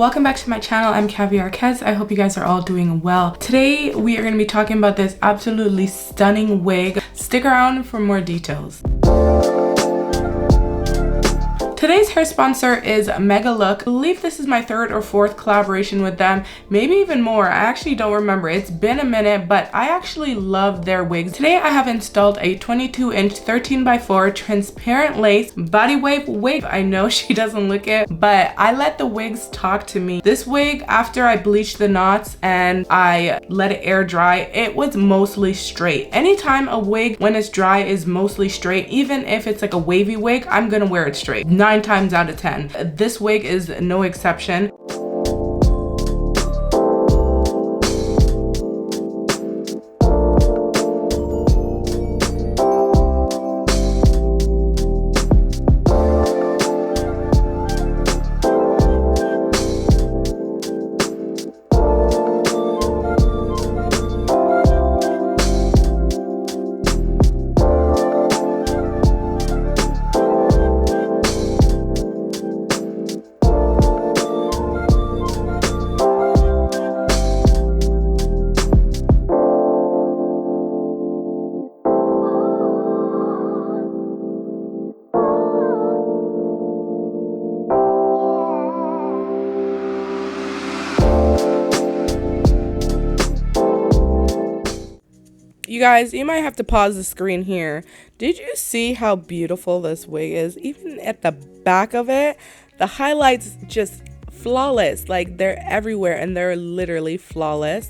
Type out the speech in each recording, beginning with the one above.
welcome back to my channel. I'm Kaviar Kez. I hope you guys are all doing well. Today we are going to be talking about this absolutely stunning wig. Stick around for more details. Today's hair sponsor is Megalook. I believe this is my third or fourth collaboration with them, maybe even more. I actually don't remember. It's been a minute, but I actually love their wigs. Today I have installed a 22-inch 13x4 transparent lace body wave wig. I know she doesn't look it, but I let the wigs talk to me. This wig, after I bleached the knots and I let it air dry, it was mostly straight. Anytime a wig when it's dry is mostly straight, even if it's like a wavy wig, I'm gonna wear it straight. 9 times out of 10. This wig is no exception. You guys, you might have to pause the screen here. Did you see how beautiful this wig is? Even at the back of it, the highlights just flawless. Like, they're everywhere and they're literally flawless,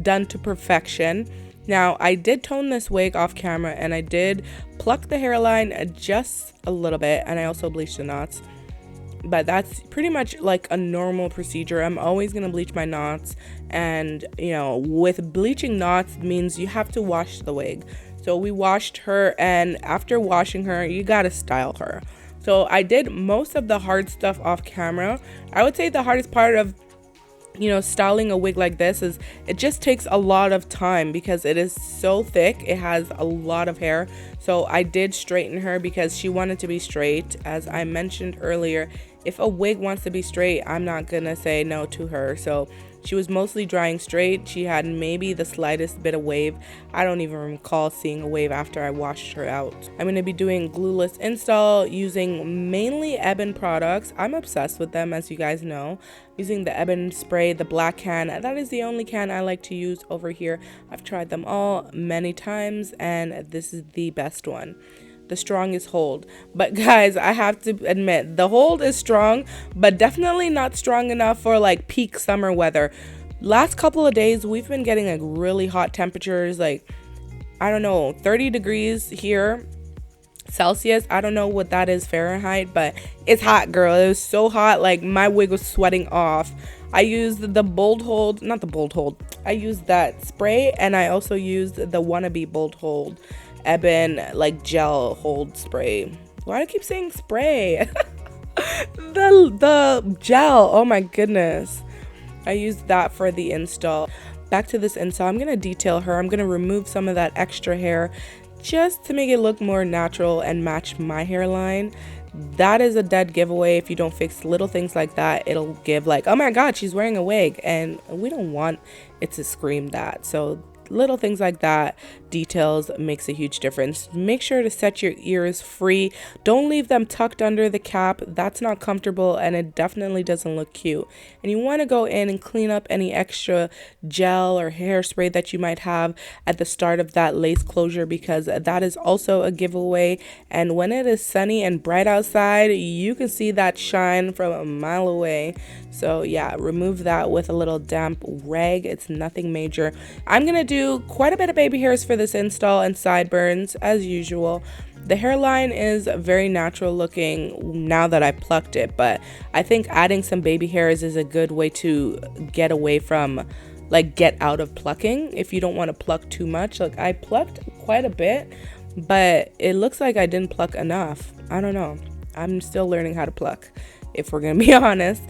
done to perfection. Now, I did tone this wig off camera and I did pluck the hairline just a little bit, and I also bleached the knots. But that's pretty much like a normal procedure. I'm always gonna bleach my knots, and you know, with bleaching knots means you have to wash the wig. So we washed her, and after washing her, you gotta style her. So I did most of the hard stuff off camera. I would say the hardest part of, you know, styling a wig like this is it just takes a lot of time because it is so thick. It has a lot of hair. So I did straighten her because she wanted to be straight. As I mentioned earlier, if a wig wants to be straight, I'm not gonna say no to her. So she was mostly drying straight. She had maybe the slightest bit of wave. I don't even recall seeing a wave after I washed her out. I'm gonna be doing glueless install using mainly Ebin products. I'm obsessed with them, as you guys know. Using the Ebin spray, the black can. That is the only can I like to use over here. I've tried them all many times, and this is the best one. The strongest hold. But guys, I have to admit, the hold is strong, but definitely not strong enough for like peak summer weather. Last couple of days we've been getting like really hot temperatures, like I don't know, 30 degrees here Celsius. I don't know what that is Fahrenheit, but it's hot, girl. It was so hot, like my wig was sweating off. I used the bold hold, not the bold hold, I used that spray, and I also used the wannabe bold hold Ebin like gel hold spray. Why do I keep saying spray? the gel, oh my goodness. I used that for the install. Back to this install, I'm gonna detail her. I'm gonna remove some of that extra hair just to make it look more natural and match my hairline. That is a dead giveaway. If you don't fix little things like that, it'll give like, oh my god, she's wearing a wig, and we don't want it to scream that. So little things like that, details, makes a huge difference. Make sure to set your ears free. Don't leave them tucked under the cap. That's not comfortable, and it definitely doesn't look cute. And you want to go in and clean up any extra gel or hairspray that you might have at the start of that lace closure, because that is also a giveaway. And when it is sunny and bright outside, you can see that shine from a mile away. So yeah, remove that with a little damp rag. It's nothing major. I'm gonna do quite a bit of baby hairs for this install and sideburns as usual. The hairline is very natural looking now that I plucked it, but I think adding some baby hairs is a good way to get away from, like, get out of plucking if you don't want to pluck too much. Like, I plucked quite a bit, but it looks like I didn't pluck enough. I don't know. I'm still learning how to pluck, if we're gonna be honest.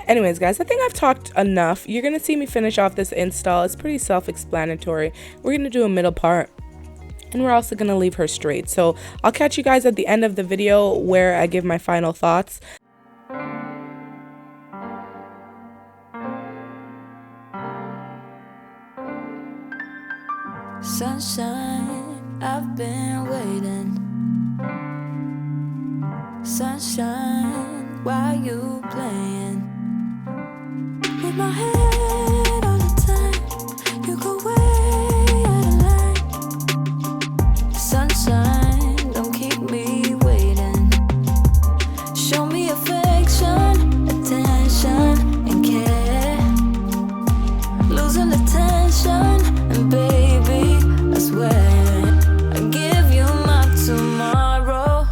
Anyways, guys, I think I've talked enough. You're gonna see me finish off this install. It's pretty self-explanatory. We're gonna do a middle part, and we're also gonna leave her straight. So I'll catch you guys at the end of the video where I give my final thoughts. Sunshine, I've been waiting. Sunshine, why you playing with my head all the time? You go way out of line. Sunshine, don't keep me waiting. Show me affection, attention, and care. Losing the tension, and baby, I swear I give you my tomorrow.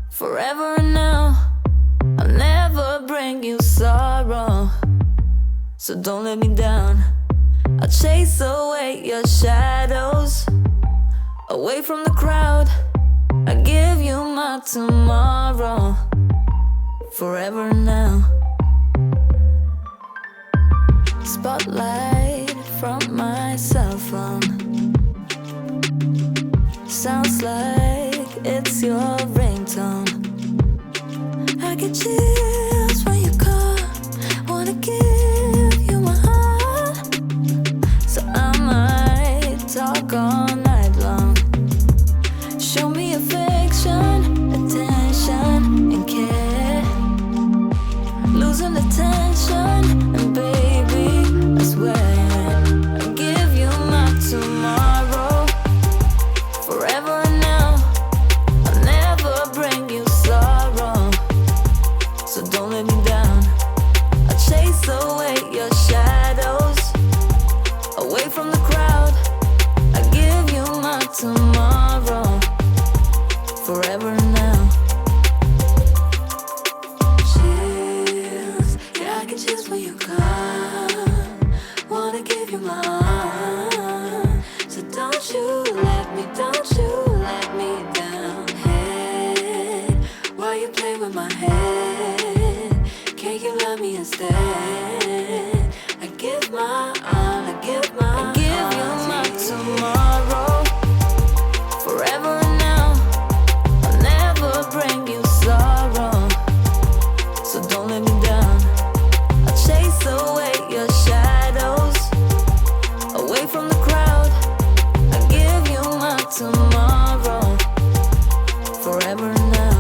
Forever and now, I'll never bring you sorrow. So don't let me down. I'll chase away your shadows, away from the crowd. I give you my tomorrow. Forever and now. Spotlight from my cell phone. Sounds like it's your ringtone. I get chills when you call. Wanna give you my heart. So I might talk all night long. Show me affection, attention, and care. Losing the tension, and baby, I swear I give you my tomorrow. Forever and now, I'll never bring you sorrow. So don't let me down. I'll chase away your shadows, away from the crowd. I give you my tomorrow. Forever and now. Chills, yeah, I get chills when you come. Wanna give you my heart. So don't you let me down. Hey, why you play with my head? Can't you love me instead? I give my all, I give you my tomorrow. Forever and now, I'll never bring you sorrow. So don't let me down. I'll chase away your shadows, away from the crowd. I give you my tomorrow. Forever and now.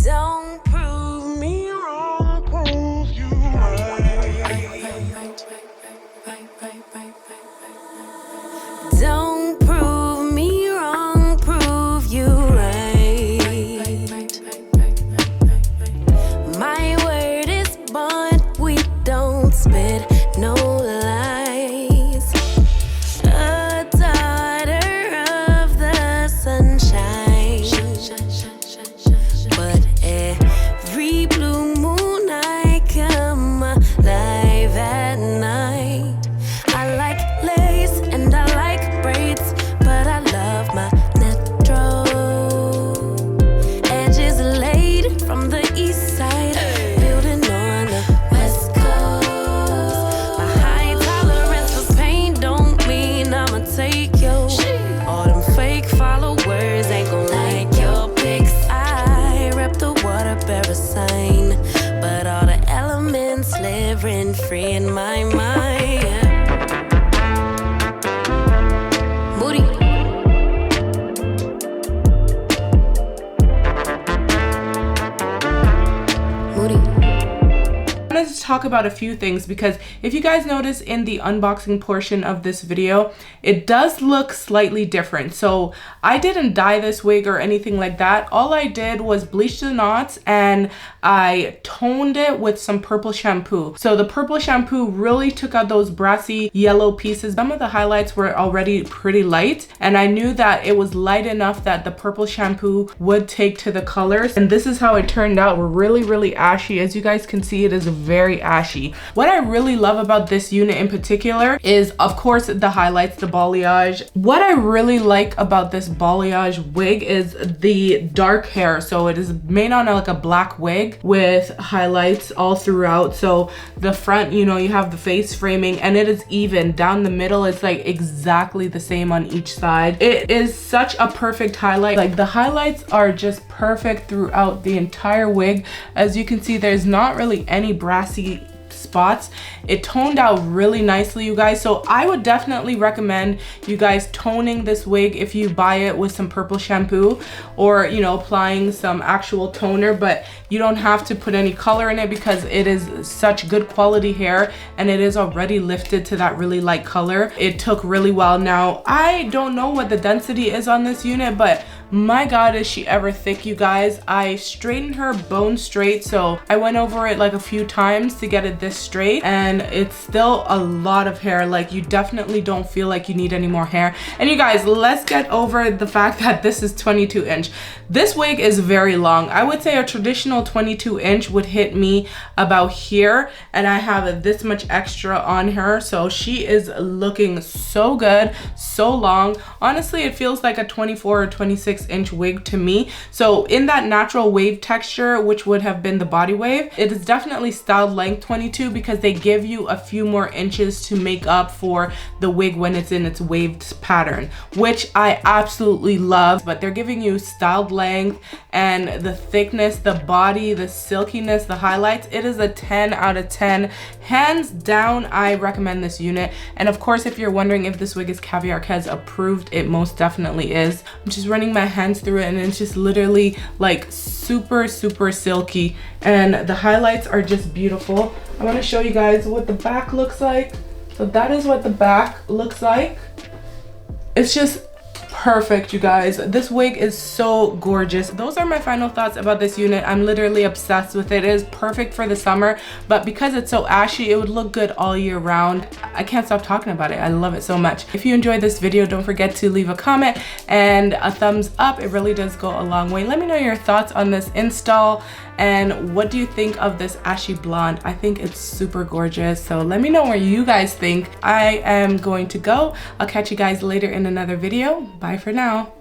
Don't prove me wrong, prove you right. Don't prove me wrong, prove you right. My word is bond, we don't spit no lies. A daughter of the sunshine, but every blue moon I come alive at night. I like lace and I like braids, but I love my natural. Edges laid from the east side, building on the west coast. My high tolerance for pain don't mean I'ma take your. All them fake followers ain't gon' like your pics. I rep the water-bearer sign, but all the elements live rent-free in my mind. Moody. I wanted to talk about a few things because if you guys notice in the unboxing portion of this video, it does look slightly different. So I didn't dye this wig or anything like that. All I did was bleach the knots and I toned it with some purple shampoo. So the purple shampoo really took out those brassy yellow pieces. Some of the highlights were already pretty light and I knew that it was light enough that the purple shampoo would take to the colors. And this is how it turned out. We're really ashy. As you guys can see, it is very ashy. What I really love about this unit in particular is, of course, the highlights, the balayage. What I really like about this balayage wig is the dark hair. So it is made on like a black wig, wig with highlights all throughout. So the front, you know, you have the face framing and it is even. Down the middle, it's like exactly the same on each side. It is such a perfect highlight. Like the highlights are just perfect throughout the entire wig. As you can see, there's not really any brassy spots. It toned out really nicely, you guys. So I would definitely recommend you guys toning this wig if you buy it with some purple shampoo, or, you know, applying some actual toner. But you don't have to put any color in it because it is such good quality hair and it is already lifted to that really light color. It took really well. Now I don't know what the density is on this unit, but my god, is she ever thick, you guys. I straightened her bone straight, so I went over it like a few times to get it this straight, and it's still a lot of hair. Like, you definitely don't feel like you need any more hair. And you guys, let's get over the fact that this is 22 inch. This wig is very long. I would say a traditional 22 inch would hit me about here, and I have this much extra on her, so she is looking so good, so long. Honestly, it feels like a 24 or 26 inch wig to me. So in that natural wave texture, which would have been the body wave, it is definitely styled length 22 because they give you a few more inches to make up for the wig when it's in its waved pattern, which I absolutely love. But they're giving you styled length and the thickness, the body, the silkiness, the highlights. It is a 10 out of 10. Hands down, I recommend this unit. And of course, if you're wondering if this wig is Kaviar Kez approved, it most definitely is. I'm just running my hands through it and it's just literally like super silky, and the highlights are just beautiful. I want to show you guys what the back looks like. So that is what the back looks like. It's just perfect, you guys. This wig is so gorgeous. Those are my final thoughts about this unit. I'm literally obsessed with it. It is perfect for the summer, but because it's so ashy, it would look good all year round. I can't stop talking about it. I love it so much. If you enjoyed this video, don't forget to leave a comment and a thumbs up. It really does go a long way. Let me know your thoughts on this install and what do you think of this ashy blonde. I think it's super gorgeous, so let me know what you guys think. I am going to go. I'll catch you guys later in another video. Bye for now.